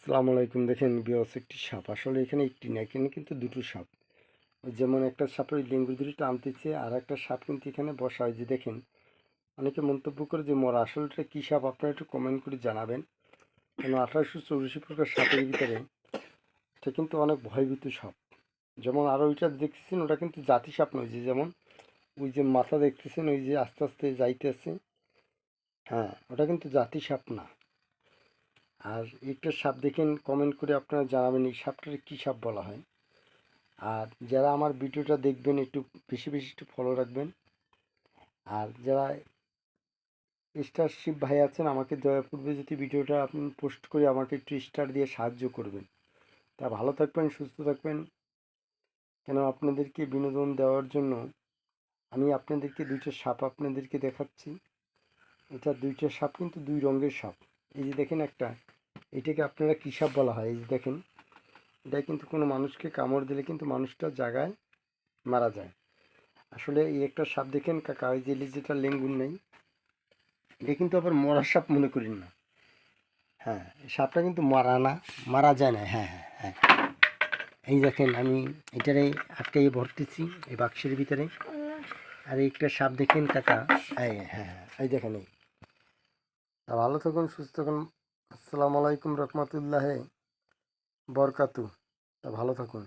আসসালামু আলাইকুম। দেখেন বিয়স একটি সাপ, আসলে এখানে একটি না, এখানে কিন্তু দুটো সাপ। ওই যেমন একটা সাপের ওই লেঙ্গুর দুটো টানতেছে, আর একটা সাপ কিন্তু এখানে বসা হয়। যে দেখেন, অনেকে মন্তব্য করে যে মরা, আসলে এটা কী সাপ আপনারা একটু কমেন্ট করে জানাবেন। কেন 1884 প্রকার সাপের ভিতরে এটা কিন্তু অনেক ভয়ভীত সাপ। যেমন আরও ওইটা দেখতেছেন, ওটা কিন্তু জাতি সাপ নয়। যে যেমন ওই যে মাথা দেখতেছেন, ওই যে আস্তে আস্তে যাইতেছে, হ্যাঁ, ওটা কিন্তু জাতি সাপ না। আর একটা সাপ দেখেন, কমেন্ট করে আপনারা জানাবেন এই সাপটার কী সাপ বলা হয়। আর যারা আমার ভিডিওটা দেখবেন একটু বেশি বেশি একটু ফলো রাখবেন। আর যারা স্টারশিপ ভাই আছেন, আমাকে দয়াপূর্বে যদি ভিডিওটা আপনি পোস্ট করে আমাকে একটু স্টার দিয়ে সাহায্য করবেন। তা ভালো থাকবেন, সুস্থ থাকবেন। কেন আপনাদেরকে বিনোদন দেওয়ার জন্য আমি আপনাদেরকে দুইটা সাপ আপনাদেরকে দেখাচ্ছি। এটা দুইটা সাপ কিন্তু দুই রঙের সাপ। এই যে দেখেন একটা, এটাকে আপনারা কী সাপ বলা হয়? এই যে দেখেন, এটা কিন্তু কোনো মানুষকে কামড় দিলে কিন্তু মানুষটা জায়গায় মারা যায়। আসলে এই একটা সাপ দেখেন কাকা, ওই যে যেটা লেঙ্গুর নেই, এটা কিন্তু আবার মরা সাপ মনে করেন না। হ্যাঁ, সাপটা কিন্তু মারা না, মারা যায় না। হ্যাঁ হ্যাঁ হ্যাঁ, এই দেখেন আমি এটারে আটকাইয়ে ভরতেছি এই বাক্সের ভিতরে। আর এই একটা সাপ দেখেন কাকা, এই হ্যাঁ হ্যাঁ, এই দেখেন এই। তা ভালো থাকুন, সুস্থ থাকুন। আসসালামু আলাইকুম রহমতুল্লাহ বরকাতু। তা ভালো থাকুন।